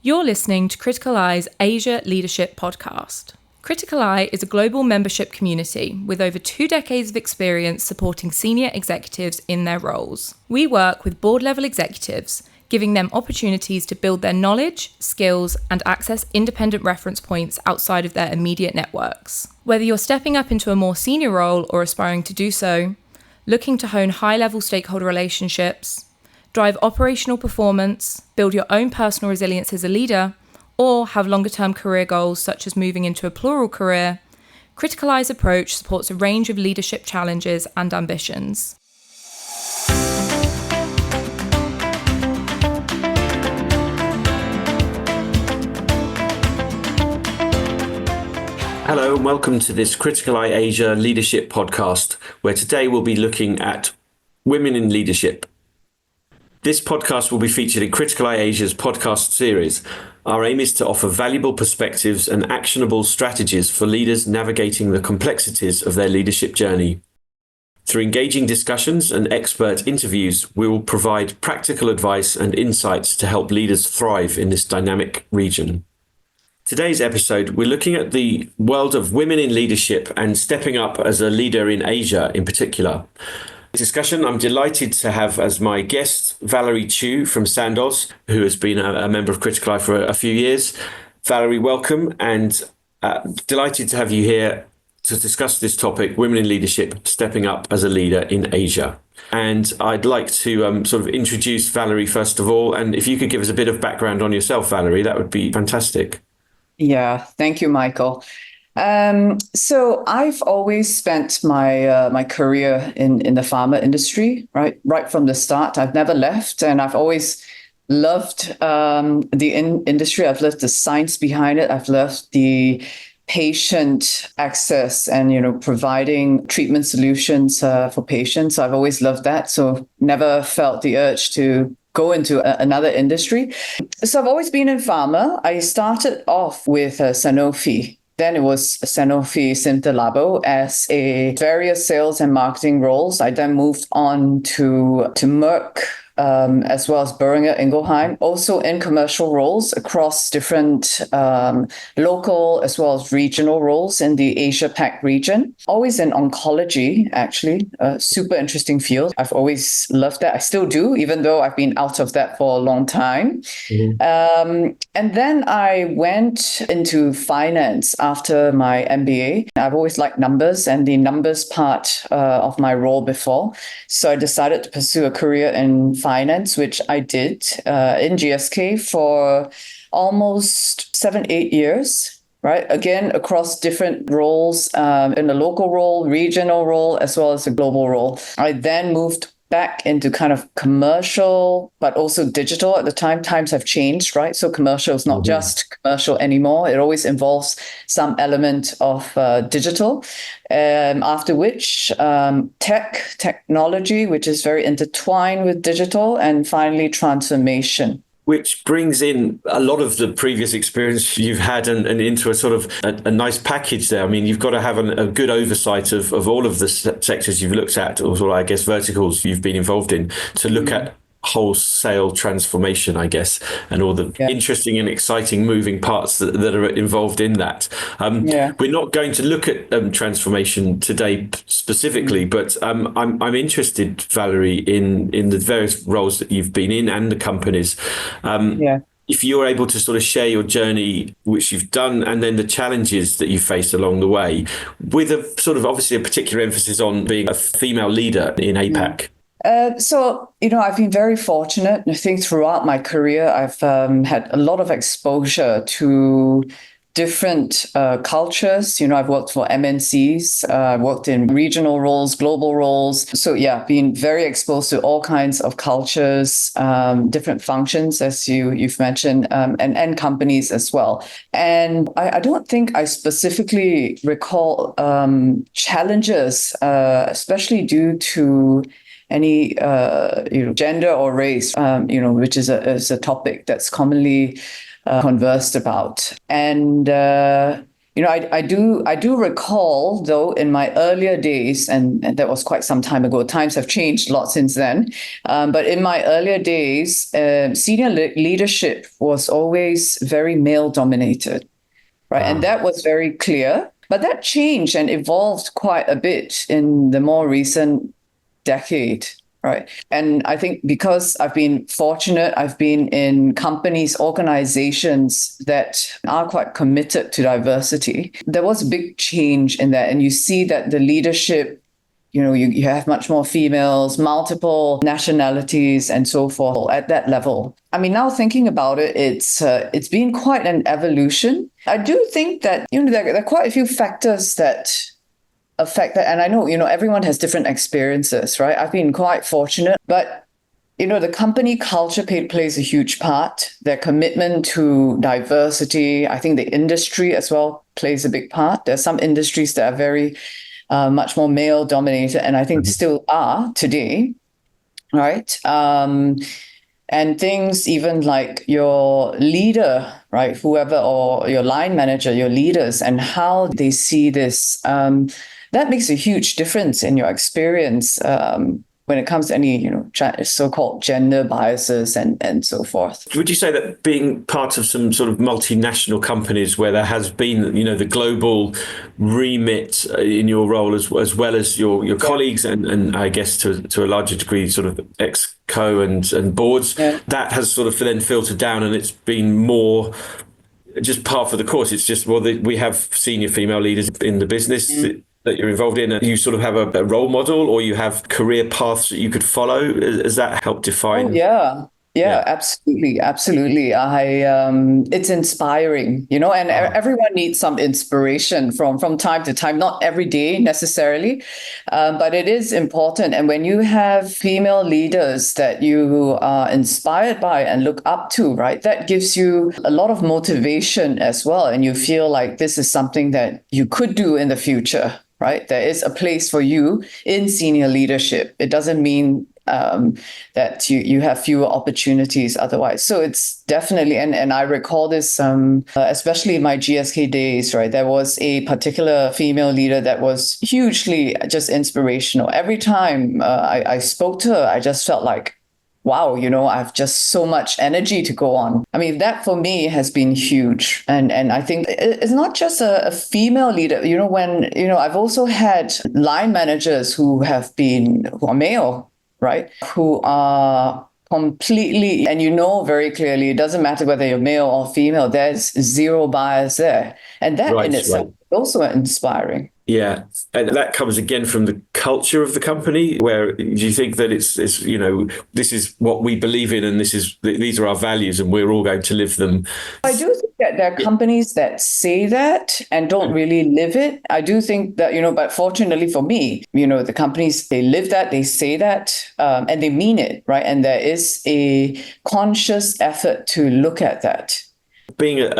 You're listening to Criticaleye's Asia Leadership Podcast. Criticaleye is a global membership community with over 2 decades of experience supporting senior executives in their roles. We work with board-level executives, giving them opportunities to build their knowledge, skills, and access independent reference points outside of their immediate networks. Whether you're stepping up into a more senior role or aspiring to do so, looking to hone high-level stakeholder relationships, drive operational performance, build your own personal resilience as a leader, or have longer-term career goals such as moving into a plural career, Criticaleye's approach supports a range of leadership challenges and ambitions. Hello and welcome to this Criticaleye Asia Leadership Podcast, where today we'll be looking at women in leadership. This podcast will be featured in Criticaleye Asia's podcast series. Our aim is to offer valuable perspectives and actionable strategies for leaders navigating the complexities of their leadership journey. Through engaging discussions and expert interviews, we will provide practical advice and insights to help leaders thrive in this dynamic region. Today's episode, we're looking at the world of women in leadership and stepping up as a leader in Asia in particular. Discussion, I'm delighted to have as my guest Valerie Chew from Sandoz, who has been a member of Criticaleye for a few years. Valerie, welcome, and delighted to have you here to discuss this topic, women in leadership, stepping up as a leader in Asia. And I'd like to sort of introduce Valerie first of all, and if you could give us a bit of background on yourself, Valerie, that would be fantastic. Yeah, thank you, Michael. So I've always spent my career in the pharma industry, right from the start. I've never left, and I've always loved the industry. I've loved the science behind it. I've loved the patient access and providing treatment solutions for patients. So I've always loved that. So never felt the urge to go into another industry. So I've always been in pharma. I started off with Sanofi. Then it was Sanofi Synth as a various sales and marketing roles. I then moved on to Merck, as well as Boehringer Ingelheim, also in commercial roles across different local as well as regional roles in the Asia-Pac region. Always in oncology, actually, a super interesting field. I've always loved that. I still do, even though I've been out of that for a long time. Mm-hmm. And then I went into finance after my MBA. I've always liked numbers and the numbers part of my role before. So I decided to pursue a career in finance, which I did in GSK for almost 7-8 years, right? Again, across different roles in a local role, regional role, as well as a global role. I then moved back into kind of commercial, but also digital. At the time, times have changed, right? So commercial is not just commercial anymore. It always involves some element of digital. After which, technology, which is very intertwined with digital, and finally transformation. Which brings in a lot of the previous experience you've had and into a sort of a nice package there. I mean, you've got to have a good oversight of all of the sectors you've looked at, or sort of, I guess, verticals you've been involved in, to look at wholesale transformation, I guess, and all the interesting and exciting moving parts that are involved in that. We're not going to look at transformation today specifically, but I'm interested, Valerie, in the various roles that you've been in and the companies. If you're able to sort of share your journey, which you've done, and then the challenges that you faced along the way, with a sort of obviously a particular emphasis on being a female leader in APAC. So, I've been very fortunate. I think throughout my career, I've had a lot of exposure to different cultures. I've worked for MNCs, I've worked in regional roles, global roles. So been very exposed to all kinds of cultures, different functions, as you've mentioned, and companies as well. And I don't think I specifically recall challenges, especially due to any gender or race, which is a topic that's commonly conversed about. And I do recall, though, in my earlier days, and that was quite some time ago. Times have changed a lot since then. But in my earlier days, senior leadership was always very male dominated, right? And that was very clear. But that changed and evolved quite a bit in the more recent decade. Right. And I think because I've been fortunate, I've been in companies, organizations that are quite committed to diversity. There was a big change in that. And you see that the leadership, you have much more females, multiple nationalities and so forth at that level. I mean, now thinking about it, it's been quite an evolution. I do think that, there are quite a few factors that affect that. And I know, everyone has different experiences, right? I've been quite fortunate, but, the company culture plays a huge part. Their commitment to diversity. I think the industry as well plays a big part. There's some industries that are very much more male dominated, and I think still are today, right? And things even like your leader, right? Whoever, or your line manager, your leaders, and how they see this. That makes a huge difference in your experience when it comes to any, so-called gender biases and so forth. Would you say that being part of some sort of multinational companies where there has been, the global remit in your role as well as your colleagues and I guess to a larger degree sort of ex-co and boards, that has sort of then filtered down and it's been more just par for the course? It's just, we have senior female leaders in the business that you're involved in, and you sort of have a role model, or you have career paths that you could follow. Has that helped define? Oh, yeah, absolutely. It's inspiring, and everyone needs some inspiration from time to time, not every day necessarily, but it is important. And when you have female leaders that you are inspired by and look up to, right, that gives you a lot of motivation as well. And you feel like this is something that you could do in the future, right? There is a place for you in senior leadership. It doesn't mean that you have fewer opportunities otherwise. So it's definitely, and I recall this, especially in my GSK days, right? There was a particular female leader that was hugely just inspirational. Every time I spoke to her, I just felt like, wow, I have just so much energy to go on. I mean, that for me has been huge. And I think it's not just a female leader, when, I've also had line managers who are male, right? Who are completely, and very clearly, it doesn't matter whether you're male or female, there's zero bias there. And that in itself is also inspiring. Yeah. And that comes again from the culture of the company, where you think that it's this is what we believe in and these are our values and we're all going to live them. I do think that there are companies that say that and don't really live it. I do think that, but fortunately for me, the companies, they live that, they say that, and they mean it, right? And there is a conscious effort to look at that. Being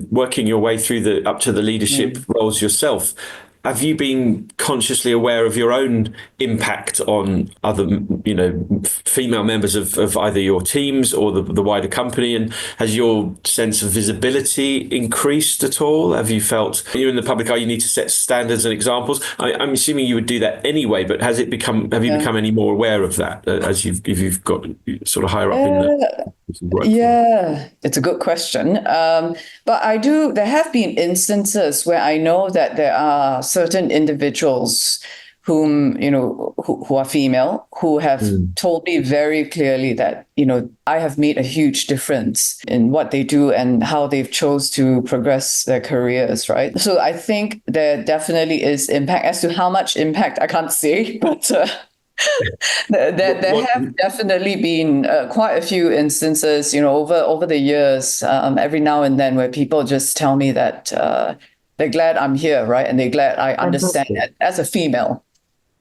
working your way through up to the leadership roles yourself, have you been consciously aware of your own impact on other, female members of either your teams or the wider company? And has your sense of visibility increased at all? Have you felt you're in the public eye, you need to set standards and examples? I'm assuming you would do that anyway, but have you become any more aware of that if you've got sort of higher up in the work? Yeah, it's a good question. But there have been instances where I know that there are certain individuals who are female, who have told me very clearly that, I have made a huge difference in what they do and how they've chose to progress their careers, right? So I think there definitely is impact. As to how much impact, I can't say, but there have definitely been quite a few instances, over the years, every now and then, where people just tell me that they're glad I'm here, right? And they're glad I understand it as a female,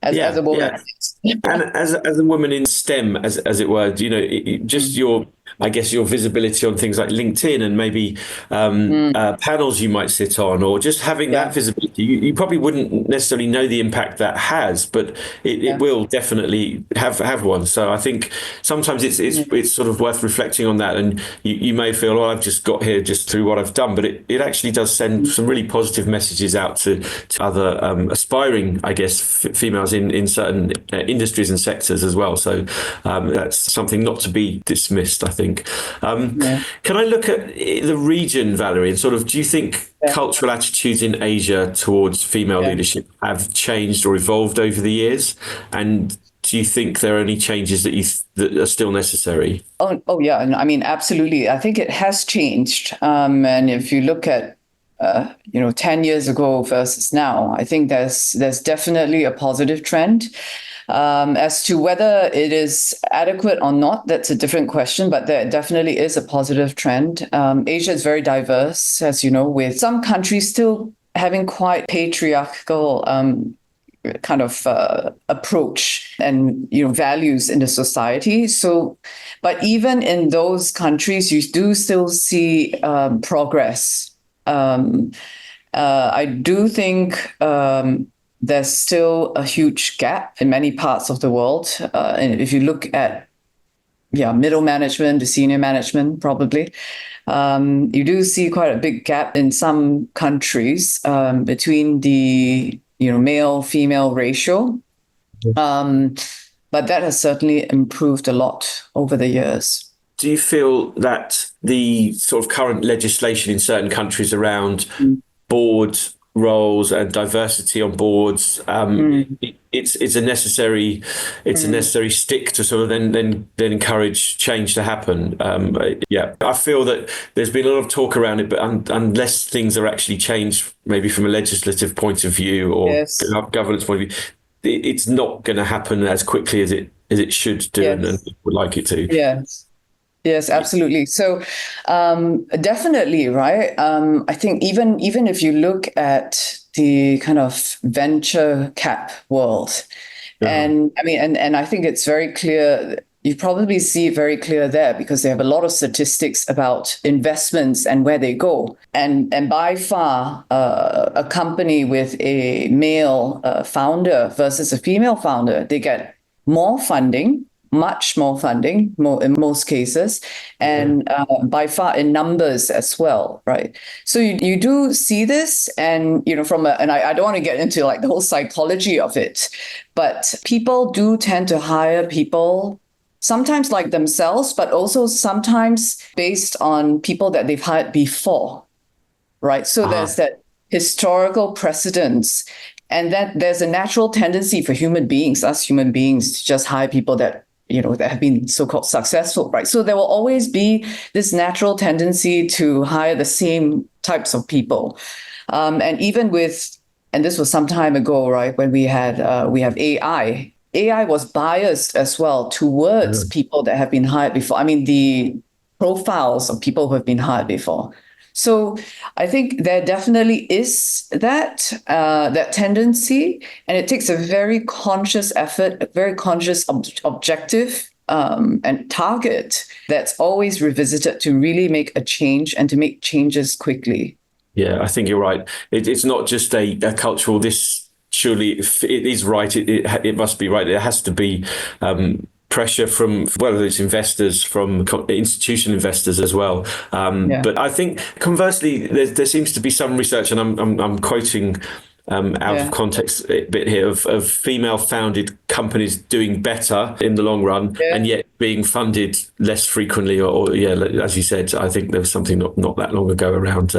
as a woman. Yeah. And as a woman in STEM, as it were, just your visibility on things like LinkedIn and maybe panels you might sit on, or just having that visibility You probably wouldn't necessarily know the impact that has, but it will definitely have one. So I think sometimes it's sort of worth reflecting on that. And you may feel, oh, I've just got here just through what I've done, but it actually does send some really positive messages out to other aspiring, I guess, females in certain industries and sectors as well. So that's something not to be dismissed, I think. Can I look at the region, Valerie, and sort of, do you think cultural attitudes in Asia towards female leadership have changed or evolved over the years? And do you think there are any changes that are still necessary? Oh yeah. I mean, absolutely. I think it has changed. And if you look at 10 years ago versus now, I think there's definitely a positive trend. As to whether it is adequate or not, that's a different question, but there definitely is a positive trend. Asia is very diverse, as you know, with some countries still having quite patriarchal kind of approach and values in the society. So, but even in those countries, you do still see progress. I do think there's still a huge gap in many parts of the world. And if you look at middle management to senior management, probably, you do see quite a big gap in some countries between the male-female ratio. But that has certainly improved a lot over the years. Do you feel that the sort of current legislation in certain countries around board roles and diversity on boards, it's a necessary stick to sort of then encourage change to happen? I feel that there's been a lot of talk around it, but unless things are actually changed, maybe from a legislative point of view or governance point of view, it's not going to happen as quickly as it should do and would like it to. Yes, absolutely. So definitely, right? I think even if you look at the kind of venture cap world, and I mean, and I think it's very clear, you probably see it very clear there because they have a lot of statistics about investments and where they go. And by far, a company with a male founder versus a female founder, they get more funding, much more funding, in most cases, and by far in numbers as well, right? So you do see this, and and I don't want to get into like the whole psychology of it, but people do tend to hire people sometimes like themselves, but also sometimes based on people that they've hired before, right? So there's that historical precedence, and that there's a natural tendency for us human beings, to just hire people that that have been so-called successful, right? So there will always be this natural tendency to hire the same types of people. And even and this was some time ago, right, when we have AI. AI was biased as well towards people that have been hired before. I mean, the profiles of people who have been hired before. So I think there definitely is that tendency, and it takes a very conscious effort, a very conscious objective and target that's always revisited to really make a change and to make changes quickly. Yeah, I think you're right. It's not just a cultural. This surely it is right. It must be right. It has to be. Pressure from whether it's investors, from institutional investors as well. But I think conversely, there seems to be some research, and I'm quoting out of context a bit here, of female-founded companies doing better in the long run, and yet being funded less frequently. Or as you said, I think there was something not that long ago around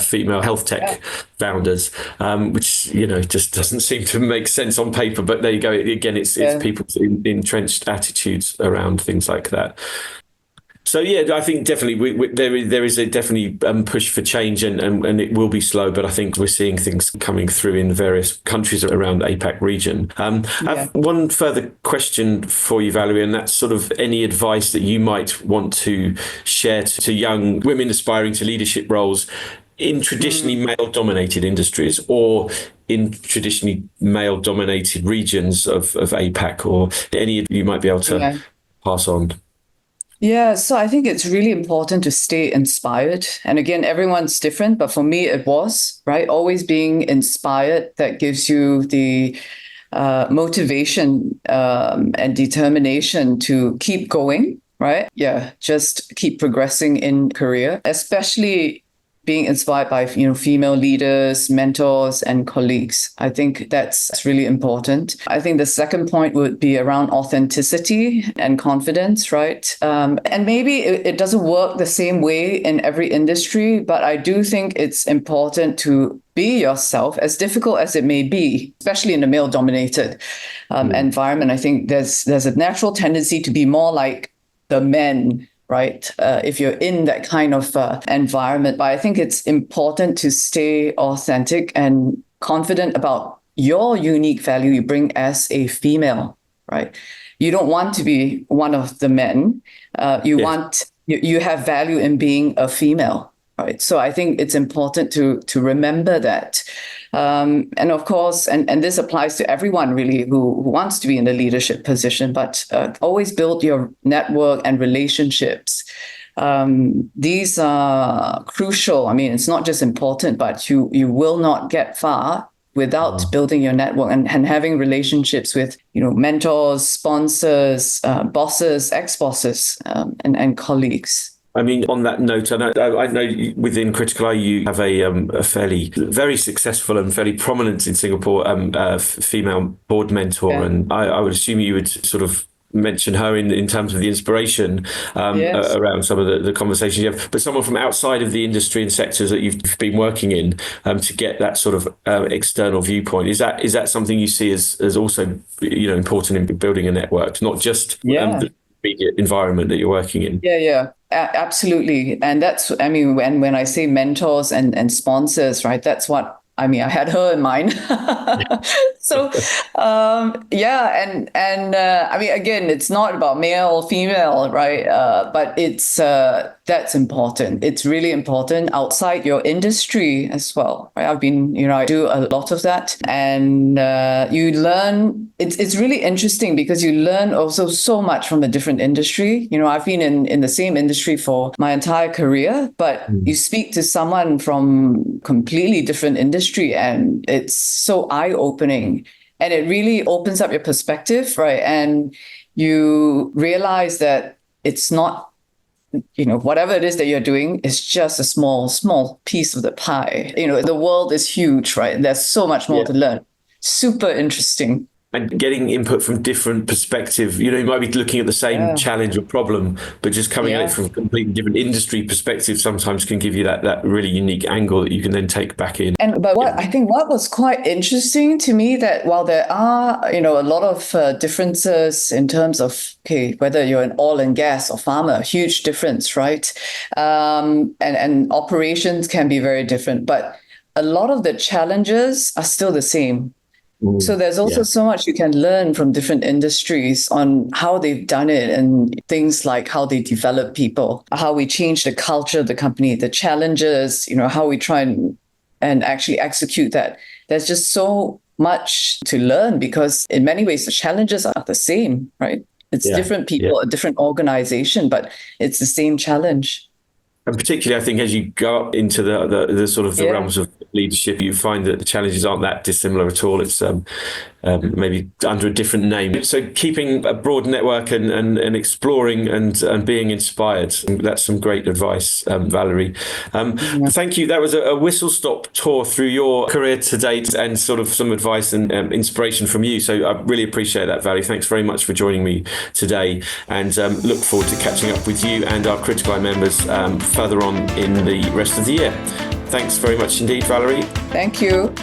female health tech founders, which just doesn't seem to make sense on paper. But there you go. Again, it's people's entrenched attitudes around things like that. So I think definitely there is a definitely push for change, and it will be slow, but I think we're seeing things coming through in various countries around the APAC region. I have one further question for you, Valerie, and that's sort of any advice that you might want to share to young women aspiring to leadership roles in traditionally male-dominated industries or in traditionally male-dominated regions of APAC, or any you might be able to pass on. Yeah, so I think it's really important to stay inspired. And again, everyone's different, but for me, it was, right? Always being inspired that gives you the motivation and determination to keep going, right? Yeah, just keep progressing in career, especially being inspired by female leaders, mentors, and colleagues. I think that's really important. I think the second point would be around authenticity and confidence, right? And maybe it doesn't work the same way in every industry, but I do think it's important to be yourself, as difficult as it may be, especially in a male-dominated environment. I think there's a natural tendency to be more like the men, right? If you're in that kind of environment. But I think it's important to stay authentic and confident about your unique value you bring as a female, right? You don't want to be one of the men. You have value in being a female, right? So I think it's important to remember that. And of course, and this applies to everyone really who wants to be in a leadership position, but always build your network and relationships. These are crucial. I mean, it's not just important, but you will not get far without building your network and having relationships with, mentors, sponsors, bosses, ex-bosses, and colleagues. I mean, on that note, I know within Criticaleye you have a very successful and fairly prominent in Singapore female board mentor, and I would assume you would sort of mention her in terms of the inspiration around some of the conversations you have. But someone from outside of the industry and sectors that you've been working in, to get that sort of external viewpoint, is that something you see as also important in building a network, not just the immediate environment that you're working in? Yeah. Absolutely. And that's, I mean, when I say mentors and sponsors, right, that's what, I mean, I had her in mind. So, I mean, again, it's not about male, female, right? But it's, that's important. It's really important outside your industry as well, right? I've been, I do a lot of that, and you learn, it's really interesting because you learn also so much from a different industry. I've been in the same industry for my entire career, but you speak to someone from completely different industry and it's so eye-opening, and it really opens up your perspective, right? And you realize that it's not, whatever it is that you're doing is just a small piece of the pie. The world is huge, right? There's so much more to learn. Super interesting. And getting input from different perspective, you might be looking at the same challenge or problem, but just coming at it from a completely different industry perspective sometimes can give you that really unique angle that you can then take back in. But I think what was quite interesting to me, that while there are, a lot of differences in terms of, whether you're in oil and gas or pharma, huge difference, right? And operations can be very different, but a lot of the challenges are still the same. So there's also so much you can learn from different industries on how they've done it, and things like how they develop people, how we change the culture of the company, the challenges, how we try and actually execute that. There's just so much to learn because in many ways the challenges are the same, right? It's different people, a different organization, but it's the same challenge. And particularly, I think, as you go up into the sort of the realms of leadership, you find that the challenges aren't that dissimilar at all. It's maybe under a different name. So keeping a broad network and exploring and being inspired. That's some great advice, Valerie. Thank you. That was a whistle-stop tour through your career to date and sort of some advice and inspiration from you. So I really appreciate that, Valerie. Thanks very much for joining me today, and look forward to catching up with you and our Criticaleye members further on in the rest of the year. Thanks very much indeed, Valerie. Thank you.